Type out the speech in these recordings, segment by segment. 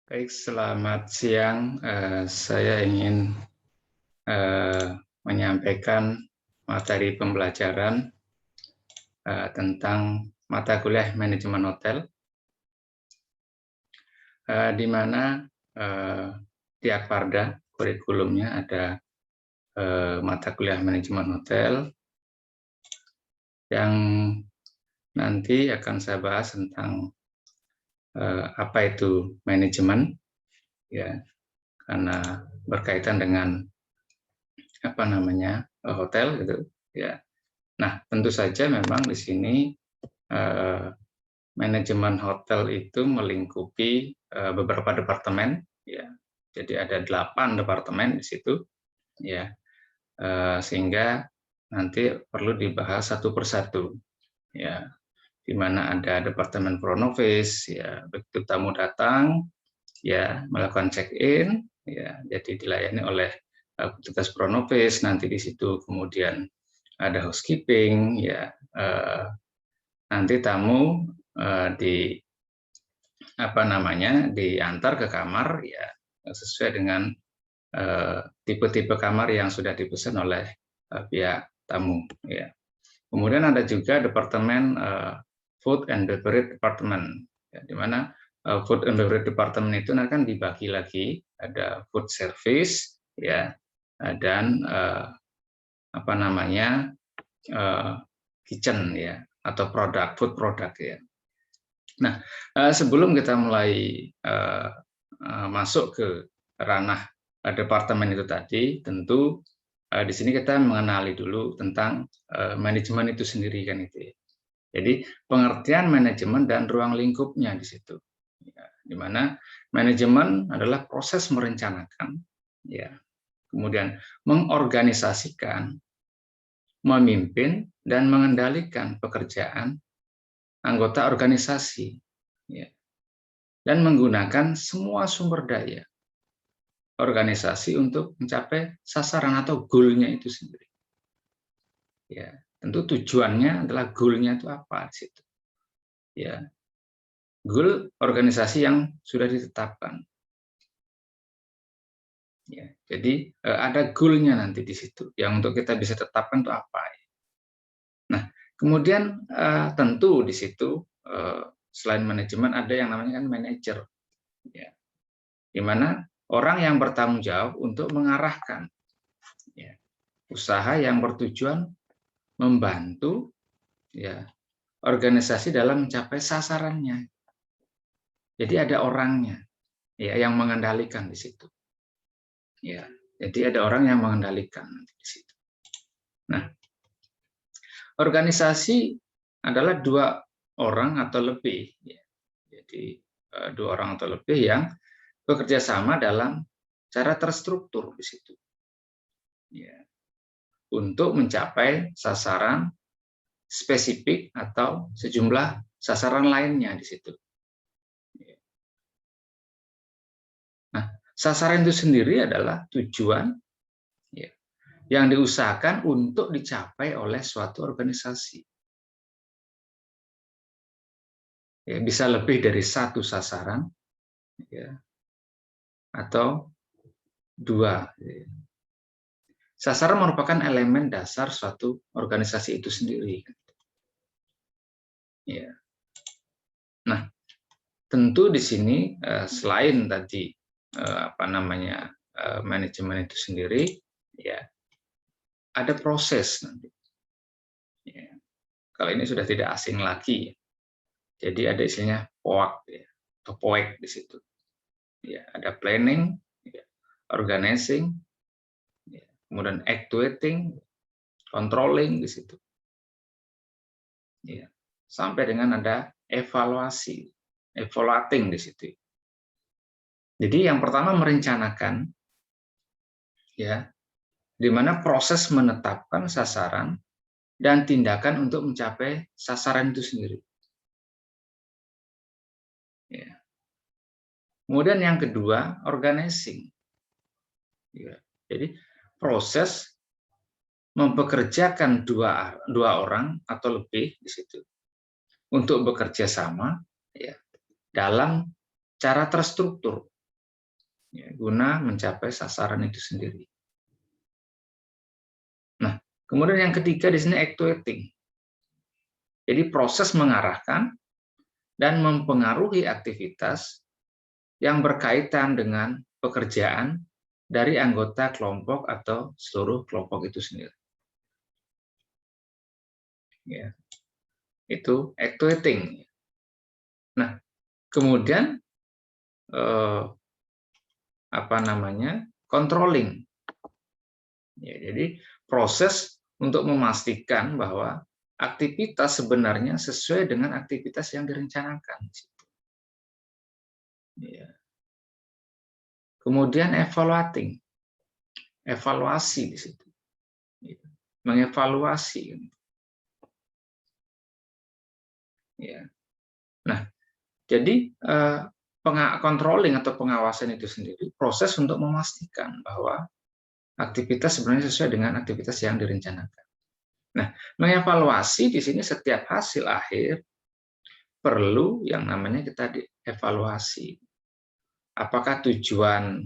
Baik, selamat siang. Saya ingin menyampaikan materi pembelajaran tentang mata kuliah manajemen hotel, di mana di Akparda kurikulumnya ada mata kuliah manajemen hotel yang nanti akan saya bahas tentang apa itu manajemen, ya, karena berkaitan dengan hotel gitu, ya. Nah, tentu saja memang di sini manajemen hotel itu melingkupi beberapa departemen, ya. Jadi ada 8 departemen di situ, ya. Sehingga nanti perlu dibahas satu persatu, ya. Di mana ada departemen front office, ya, begitu tamu datang, ya, melakukan check-in, ya, jadi dilayani oleh petugas front office. Nanti di situ kemudian ada housekeeping, ya, nanti tamu diantar ke kamar, ya, sesuai dengan tipe-tipe kamar yang sudah dipesan oleh pihak tamu, ya. Kemudian ada juga departemen food and beverage department, ya, di mana food and beverage department itu akan dibagi lagi, ada food service, ya, dan kitchen, ya, atau food product, ya. Nah, sebelum kita mulai masuk ke ranah departemen itu tadi, tentu di sini kita mengenali dulu tentang manajemen itu sendiri, kan, itu, ya. Jadi pengertian manajemen dan ruang lingkupnya di situ, ya, di mana manajemen adalah proses merencanakan, ya, kemudian mengorganisasikan, memimpin dan mengendalikan pekerjaan anggota organisasi, ya, dan menggunakan semua sumber daya organisasi untuk mencapai sasaran atau goal-nya itu sendiri. Ya, tentu tujuannya adalah goal-nya itu apa di situ. Ya, goal organisasi yang sudah ditetapkan. Ya, jadi ada goal-nya nanti di situ yang untuk kita bisa tetapkan itu apa. Nah, kemudian tentu di situ selain manajemen ada yang namanya kan manajer, ya, di mana orang yang bertanggung jawab untuk mengarahkan, ya, usaha yang bertujuan membantu, ya, organisasi dalam mencapai sasarannya. Jadi ada orangnya, ya, yang mengendalikan di situ. Ya, jadi ada orang yang mengendalikan di situ. Nah, organisasi adalah 2 orang atau lebih, ya. Jadi 2 orang atau lebih yang bekerja sama dalam cara terstruktur di situ, ya, untuk mencapai sasaran spesifik atau sejumlah sasaran lainnya di situ. Nah, sasaran itu sendiri adalah tujuan, ya, yang diusahakan untuk dicapai oleh suatu organisasi. Ya, bisa lebih dari 1 sasaran, ya, atau 2. Ya. Sasaran merupakan elemen dasar suatu organisasi itu sendiri. Ya. Nah, tentu di sini selain tadi manajemen itu sendiri, ya, ada proses nanti. Ya. Kalau ini sudah tidak asing lagi, jadi ada istilahnya POAK, ya, atau POEK di situ. Ya, ada planning, ya, organizing, ya, kemudian actuating, controlling di situ. Ya, sampai dengan ada evaluasi, evaluating di situ. Jadi yang pertama merencanakan, ya, di mana proses menetapkan sasaran dan tindakan untuk mencapai sasaran itu sendiri. Ya. Kemudian yang kedua, organizing. Ya. Jadi proses mempekerjakan dua orang atau lebih di situ untuk bekerja sama, ya, dalam cara terstruktur, guna mencapai sasaran itu sendiri. Nah, kemudian yang ketiga di sini actuating. Jadi proses mengarahkan dan mempengaruhi aktivitas yang berkaitan dengan pekerjaan dari anggota kelompok atau seluruh kelompok itu sendiri. Ya, itu actuating. Nah, kemudian controlling. Ya, jadi proses untuk memastikan bahwa aktivitas sebenarnya sesuai dengan aktivitas yang direncanakan. Ya. Kemudian evaluasi di situ, mengevaluasi. Ya. Nah, jadi controlling atau pengawasan itu sendiri proses untuk memastikan bahwa aktivitas sebenarnya sesuai dengan aktivitas yang direncanakan. Nah, mengevaluasi di sini setiap hasil akhir perlu yang namanya kita dievaluasi. Apakah tujuan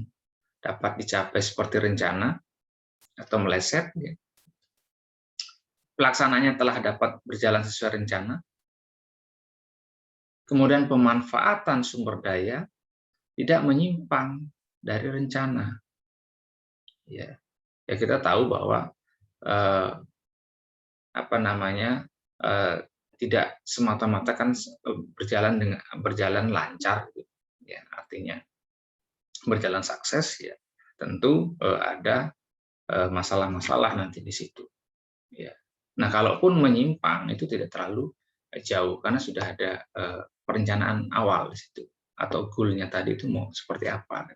dapat dicapai seperti rencana atau meleset? Pelaksananya telah dapat berjalan sesuai rencana. Kemudian pemanfaatan sumber daya tidak menyimpang dari rencana. Ya, kita tahu bahwa tidak semata-mata kan berjalan lancar, ya, artinya berjalan sukses, ya tentu ada masalah-masalah nanti di situ. Ya. Nah, kalaupun menyimpang itu tidak terlalu jauh karena sudah ada perencanaan awal di situ atau goal-nya tadi itu mau seperti apa.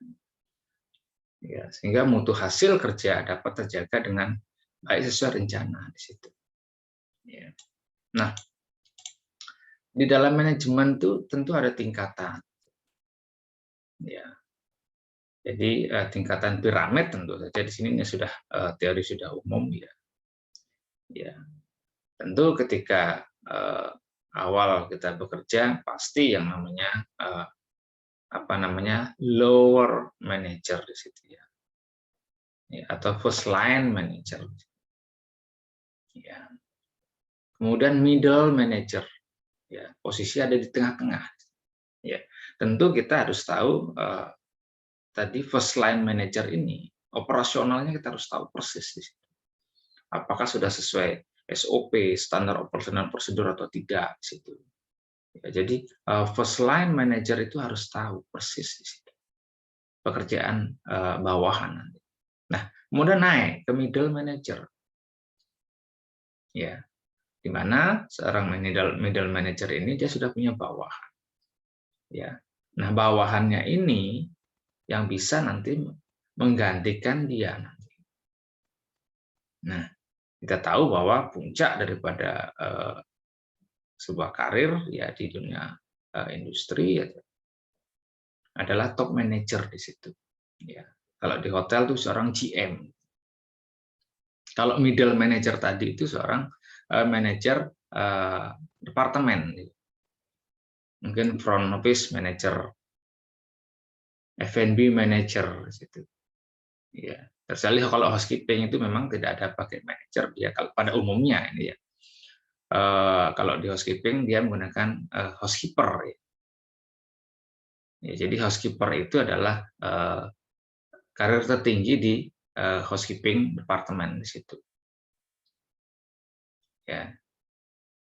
Ya, sehingga mutu hasil kerja dapat terjaga dengan baik sesuai rencana di situ. Ya. Nah, di dalam manajemen itu tentu ada tingkatan. Ya. Jadi tingkatan piramid tentu saja di sini sudah teori sudah umum, ya. Ya. Tentu ketika awal kita bekerja pasti yang namanya lower manager di situ, ya. Ya, atau first line manager. Ya. Kemudian middle manager, ya, posisi ada di tengah-tengah. Ya, tentu kita harus tahu tadi first line manager ini operasionalnya kita harus tahu persis di situ. Apakah sudah sesuai SOP, standar operasional prosedur atau tidak di situ. Ya, jadi first line manager itu harus tahu persis di situ pekerjaan bawahan nanti. Nah, kemudian naik ke middle manager. Ya, di mana seorang middle manager ini dia sudah punya bawahan. Ya. Nah, bawahannya ini yang bisa nanti menggantikan dia nanti. Nah, kita tahu bahwa puncak daripada sebuah karir ya di dunia industri ya, adalah top manager di situ. Ya. Kalau di hotel itu seorang GM. Kalau middle manager tadi itu seorang manajer departemen. Mungkin front office manager, F&B manager situ. Ya, terkecuali kalau housekeeping itu memang tidak ada pakai manager ya kalau pada umumnya ini ya. Kalau di housekeeping dia menggunakan housekeeper. Ya. Ya, jadi housekeeper itu adalah karir tertinggi di housekeeping departemen di situ. Ya.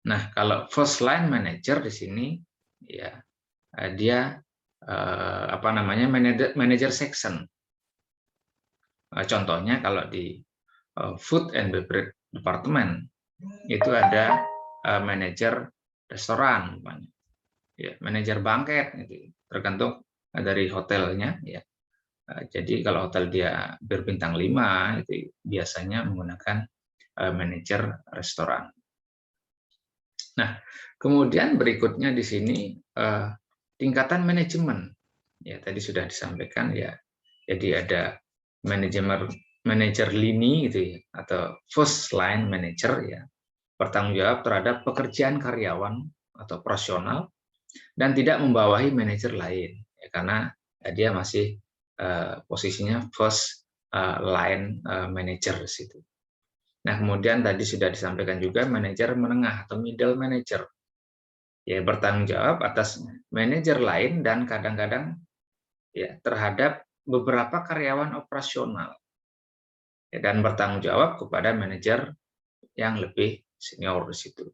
Nah, kalau first line manager di sini ya dia manager section. Contohnya kalau di food and beverage department itu ada manajer restoran, ya, manajer banket, gitu. Tergantung dari hotelnya. Ya. Jadi kalau hotel dia berbintang 5 itu biasanya menggunakan manajer restoran. Nah, kemudian berikutnya di sini tingkatan manajemen. Ya, tadi sudah disampaikan ya. Jadi ada manajer lini gitu ya, atau first line manager ya, bertanggung jawab terhadap pekerjaan karyawan atau operasional dan tidak membawahi manajer lain ya, karena dia masih posisinya first line manager di situ. Nah, kemudian tadi sudah disampaikan juga manajer menengah atau middle manager. Ya, bertanggung jawab atas manajer lain dan kadang-kadang ya terhadap beberapa karyawan operasional. Ya, dan bertanggung jawab kepada manajer yang lebih senior di situ.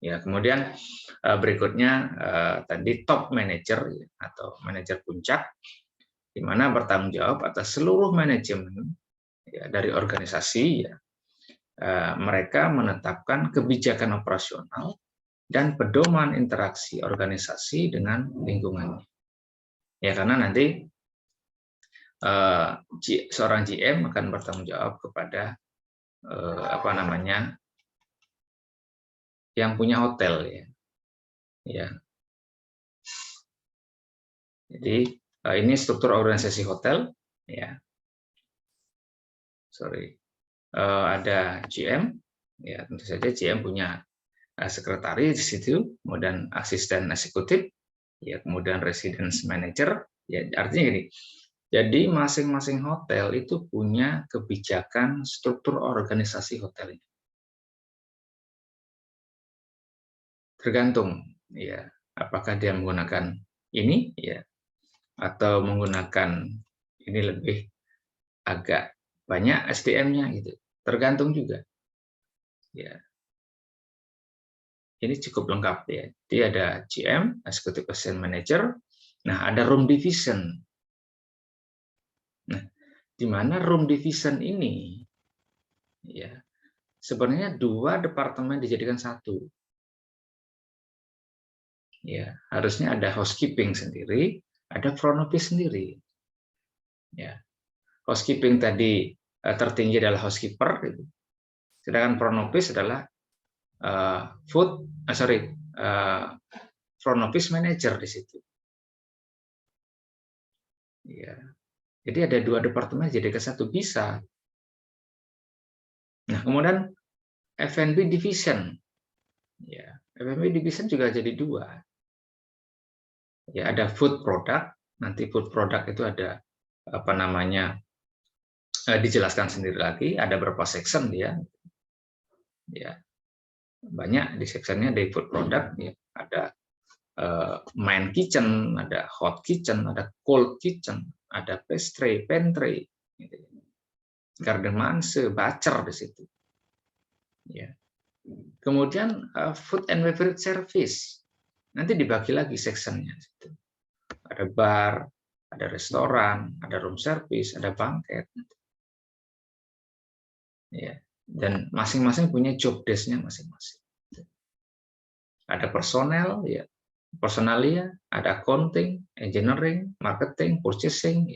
Ya, kemudian berikutnya tadi top manager atau manajer puncak, di mana bertanggung jawab atas seluruh manajemen ya, dari organisasi. Ya, mereka menetapkan kebijakan operasional dan pedoman interaksi organisasi dengan lingkungannya. Ya, karena nanti seorang GM akan bertanggung jawab kepada yang punya hotel, ya. Ya. Jadi ini struktur organisasi hotel, ya. Ada GM, ya tentu saja GM punya sekretaris di situ, kemudian asisten eksekutif, ya kemudian residence manager, ya artinya gini. Jadi masing-masing hotel itu punya kebijakan struktur organisasi hotelnya. Tergantung, ya apakah dia menggunakan ini, ya atau menggunakan ini lebih agak banyak SDM-nya gitu. Tergantung juga. Ya. Ini cukup lengkap ya. Jadi ada GM, Executive Assistant Manager. Nah, ada room division. Nah, di mana room division ini ya sebenarnya dua departemen dijadikan satu. Ya, harusnya ada housekeeping sendiri, ada front office sendiri. Ya. Housekeeping tadi tertinggi adalah housekeeper gitu. Sedangkan front office adalah front office manager di situ. Ya. Jadi ada dua departemen jadi ke satu bisa. Nah, kemudian F&B division. Ya, F&B division juga jadi dua. Ya, ada food product. Nanti food product itu ada dijelaskan sendiri lagi, ada berapa section dia. Ya. Banyak di sectionnya dari food product, ya. Ada main kitchen, ada hot kitchen, ada cold kitchen, ada pastry, pantry, garden manse, bacer di situ. Ya. Kemudian food and beverage service, nanti dibagi lagi sectionnya. Ada bar, ada restoran, ada room service, ada banquet. Ya. Dan masing-masing punya job desk-nya masing-masing. Ada personel, ya. Personalia, ada accounting, engineering, marketing, purchasing.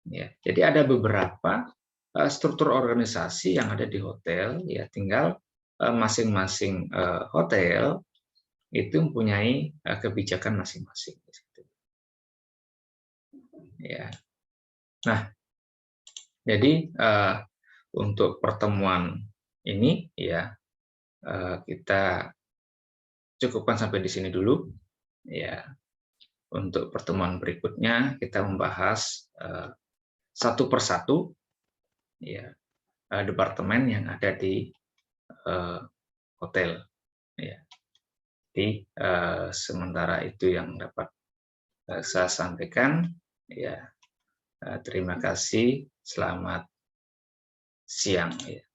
Ya, jadi ada beberapa struktur organisasi yang ada di hotel. Ya, tinggal masing-masing hotel itu mempunyai kebijakan masing-masing. Ya, nah, jadi untuk pertemuan ini, ya kita cukupkan sampai di sini dulu. Ya, untuk pertemuan berikutnya kita membahas satu persatu ya departemen yang ada di hotel. Ya. Jadi sementara itu yang dapat saya sampaikan. Ya, terima kasih. Selamat siang. Ya.